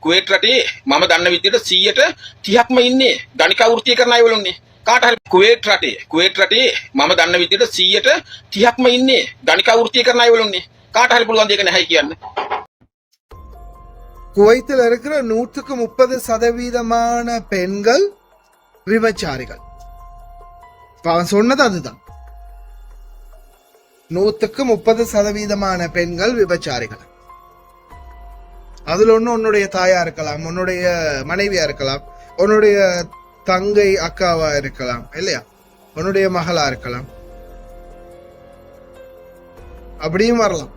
කුවේට් රටේ මම දන්න විදිහට 130%ක්ම ඉන්නේ ගණිකා වෘත්තිය කරන අයවලුන්නේ. කාට හරි කුවේට් රටේ මම දන්න විදිහට 130%ක්ම ඉන්නේ ගණිකා වෘත්තිය කරන අයවලුන්නේ. කාට හරි පුළුවන් දෙයක නැහැ කියන්න. குவைத்தில் இருக்கிற 130% பெண்கள் விபச்சாரிகள். அவன் சொன்னது அதுதான். 130% பெண்கள் விபச்சாரிகள். அதுல ஒண்ணு உன்னுடைய தாயா இருக்கலாம், உன்னுடைய மனைவியா இருக்கலாம், உன்னுடைய தங்கை அக்காவா இருக்கலாம், இல்லையா, உன்னுடைய மகளா இருக்கலாம், அப்படியும் வரலாம்.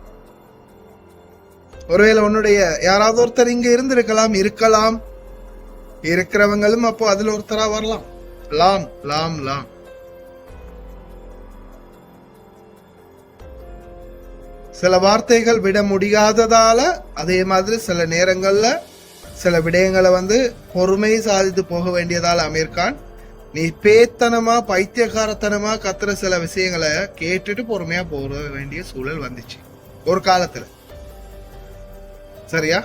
ஒருவேளை உன்னுடைய யாராவது ஒருத்தர் இங்க இருந்திருக்கலாம், இருக்கிறவங்களும் அப்போ அதுல ஒருத்தரா வரலாம். லாம் லாம் லாம். சில வார்த்தைகள் விட முடியாததால, அதே மாதிரி சில நேரங்கள்ல சில விடயங்களை பொறுமை சாதித்து போக வேண்டியதால அமீர்கான் நீ பேத்தனமா பைத்தியக்காரத்தனமா கத்துற சில விஷயங்களை கேட்டுட்டு பொறுமையா போக வேண்டிய சூழல் வந்துச்சு ஒரு காலத்துல. சரியா?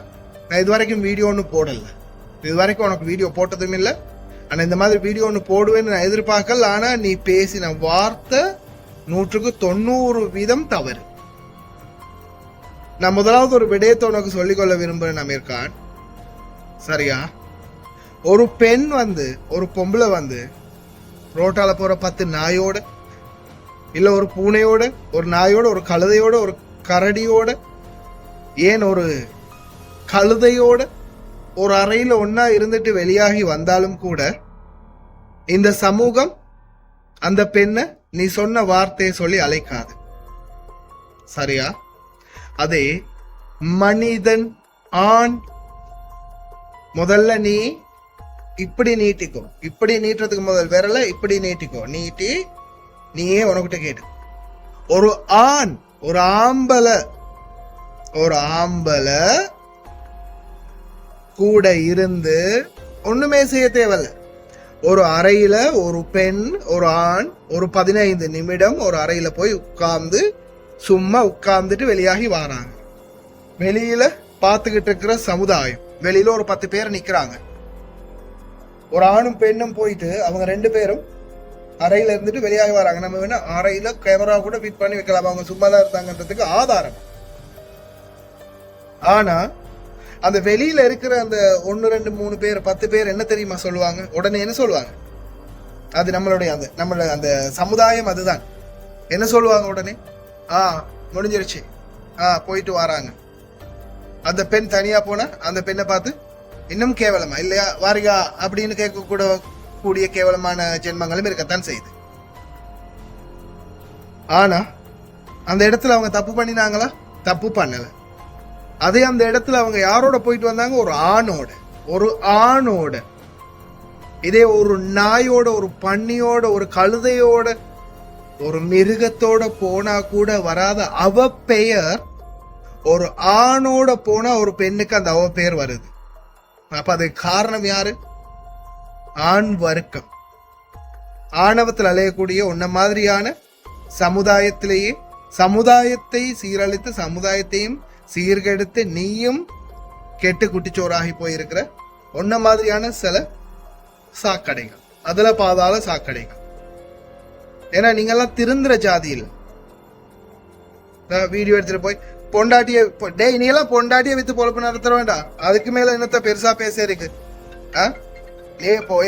நான் இது வரைக்கும் வீடியோ ஒன்று போடல, இது வரைக்கும் உனக்கு வீடியோ போட்டதும் இல்லை. ஆனா இந்த மாதிரி வீடியோ ஒன்று போடுவேன்னு நான் எதிர்பார்க்கல. ஆனா நீ பேசின வார்த்தை 190% தவறு. நான் முதலாவது ஒரு விடயத்தை உனக்கு சொல்லிக்கொள்ள விரும்புறேன் அமீர்கான். சரியா? ஒரு பெண் ஒரு பொம்பளை ரோட்டால போற 10 நாயோட, இல்ல ஒரு பூனையோட, ஒரு நாயோட, ஒரு கழுதையோட, ஒரு கரடியோட, ஏன் ஒரு கழுதையோட ஒரு அறையில ஒன்னா இருந்துட்டு வெளியாகி வந்தாலும் கூட இந்த சமூகம் அந்த பெண்ணை நீ சொன்ன வார்த்தையை சொல்லி அழைக்காது. சரியா? அதே மனிதன் ஆண் முதல்ல நீ இப்படி நீட்டிக்கோ. இப்படி நீட்டுறதுக்கு முதல் விரல இப்படி நீட்டிக்கோ. நீட்டி நீயே உனக்கிட்ட கேட்டு, ஒரு ஆண் ஒரு ஆம்பளை கூட இருந்து ஒண்ணுமே செய்ய தேவையில்ல. ஒரு அறையில ஒரு பெண் ஒரு ஆண் ஒரு 15 நிமிடம் ஒரு அறையில போய் உட்கார்ந்து சும்மா உட்கார்ந்துட்டு வெளியாகி வராங்க. வெளியில பார்த்துக்கிட்டு இருக்கிற சமுதாயம், வெளியில ஒரு 10 பேர் நிக்கிறாங்க. ஒரு ஆணும் பெண்ணும் போயிட்டு அவங்க 2 பேரும் அறையில இருந்துட்டு வெளியாகி வராங்க. நம்ம வேணா அறையில கேமரா கூட ஃபிட் பண்ணி வைக்கலாம், அவங்க சும்மா தான் இருந்தாங்கன்றதுக்கு ஆதாரம். ஆனா அந்த வெளியில இருக்கிற அந்த 1 2 3 பேர் 10 பேர் என்ன தெரியுமா சொல்லுவாங்க? உடனே என்ன சொல்லுவாங்க? அது நம்மளுடைய அந்த சமுதாயம் அதுதான். என்ன சொல்லுவாங்க உடனே? முடிஞ்சிருச்சு, போயிட்டு வராங்க. அந்த பெண் தனியா போனா அந்த பெண்ணை பார்த்து இன்னும் கேவலமா இல்லையா வாரிகா அப்படின்னு கேட்க கூடிய கேவலமான ஜென்மங்களும் இருக்கத்தான் செய்யுது. ஆனா அந்த இடத்துல அவங்க தப்பு பண்ணினாங்களா? தப்பு பண்ணல. அதே அந்த இடத்துல அவங்க யாரோட போயிட்டு வந்தாங்க? ஒரு ஆணோட. இதே ஒரு நாயோட, ஒரு பன்னியோட, ஒரு கழுதையோட, ஒரு மிருகத்தோட போனா கூட வராத அவ பெயர் ஒரு ஆணோட போனா ஒரு பெண்ணுக்கு அந்த அவ பெயர் வருது. அப்ப அது காரணம் யாரு? ஆண் வர்க்கம். ஆணவத்தில் அலையக்கூடிய உன்ன மாதிரியான சமுதாயத்திலேயே சமுதாயத்தை சீரழித்து சமுதாயத்தையும் சீர்கெடுத்து நீயும் கெட்டு குட்டிச்சோராகி போயிருக்கிற உன்ன மாதிரியான சில சாக்கடைகள், அதுல பாதாள சாக்கடைகள். ஏன்னா நீங்க எல்லாம் திருந்துற ஜாதியில் வீடியோ எடுத்துட்டு போய் பொண்டாட்டிய நீ எல்லாம் பொண்டாட்டிய வித்து பொழப்பு நடத்த வேண்டாம். அதுக்கு மேல என்னத்த பெருசா பேச இருக்கு?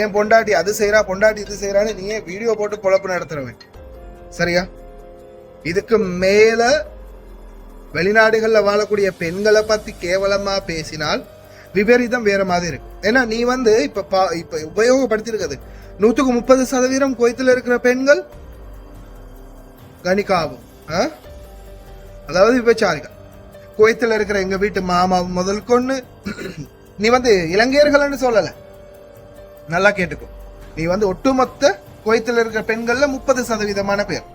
என் பொண்டாட்டி அது செய்யறா, பொண்டாட்டி இது செய்யறான்னு நீயே வீடியோ போட்டு பொழப்பு நடத்துறவன். சரியா? இதுக்கு மேல வெளிநாடுகள்ல வாழக்கூடிய பெண்களை பத்தி கேவலமா பேசினால் விபரீதம் வேற மாதிரி இருக்கு. ஏன்னா நீ இப்ப உபயோகப்படுத்தி இருக்கிறது 130% குவைத்தில் இருக்கிற பெண்கள் கணிக்காவும், அதாவது விபச்சாரிகள். குவைத்தில் இருக்கிற எங்க வீட்டு மாமா முதல் கொண்டு நீ இலங்கையர்கள்னு சொல்லல, நல்லா கேட்டுக்கோ. நீ ஒட்டுமொத்த குவைத்தில் இருக்கிற பெண்கள்ல 30% பேர்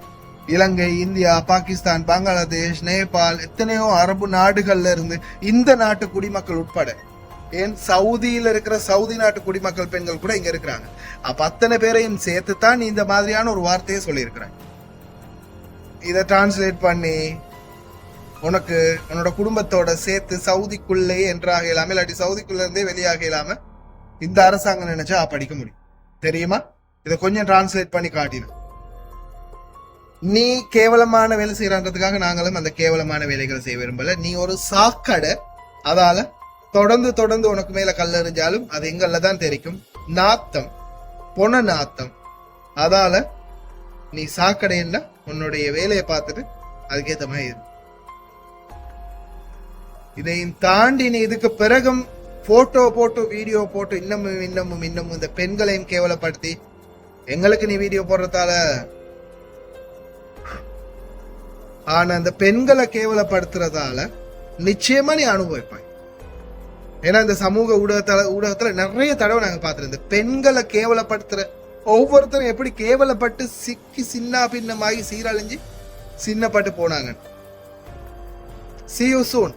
இலங்கை, இந்தியா, பாகிஸ்தான், பங்களாதேஷ், நேபாள், எத்தனையோ அரபு நாடுகள்ல இருந்து இந்த நாட்டு குடிமக்கள் உட்பட, ஏன் சவுதியில இருக்கிற சவுதி நாட்டு குடிமக்கள் பெண்கள் கூட இங்க இருக்கிறாங்க. அப்ப அத்தனை பேரையும் சேர்த்துத்தான் நீ இந்த மாதிரியான ஒரு வார்த்தையை சொல்லியிருக்கிறேன். இதை டிரான்ஸ்லேட் பண்ணி உனக்கு உன்னோட குடும்பத்தோட சேர்த்து சவுதிக்குள்ளே என்றாக இல்லாம இல்லாட்டி சவுதிக்குள்ள இருந்தே வெளியாக இல்லாம இந்த அரசாங்கம் நினைச்சா படிக்க முடியும். தெரியுமா? இதை கொஞ்சம் டிரான்ஸ்லேட் பண்ணி காட்டினோம். நீ கேவலமான வேலை செய்யறதுக்காக நாங்களும் அந்த கேவலமான வேலைகளை செய்ய விரும்பல. நீ ஒரு சாக்கடை. அதால தொடர்ந்து தொடர்ந்து உனக்கு மேல கல்லெறிஞ்சாலும் அது எங்கள்ல தான் தெரிக்கும். நாத்தம், பொன நாத்தம். அதால நீ சாக்கடைன்னா உன்னுடைய வேலையை பார்த்துட்டு அதுக்கேற்ற மாதிரி இரு. இதையும் தாண்டி நீ இதுக்கு பிறகும் போட்டோ போட்டு வீடியோ போட்டு இன்னமும் இந்த பெண்களையும் கேவலப்படுத்தி எங்களுக்கு நீ வீடியோ போடுறதால ஆனா அந்த பெண்களை கேவலப்படுத்துறதால நிச்சயமா நீ அனுபவிப்பாய். ஏன்னா இந்த சமூக ஊடகத்துல நிறைய தடவை நாங்க பார்த்திருந்தோம். இந்த பெண்களை கேவலப்படுத்துற ஒவ்வொருத்தரும் எப்படி கேவலப்பட்டு சிக்கி சின்ன பின்னமாகி சீரழிஞ்சு சின்னப்பட்டு போனாங்க. See you soon.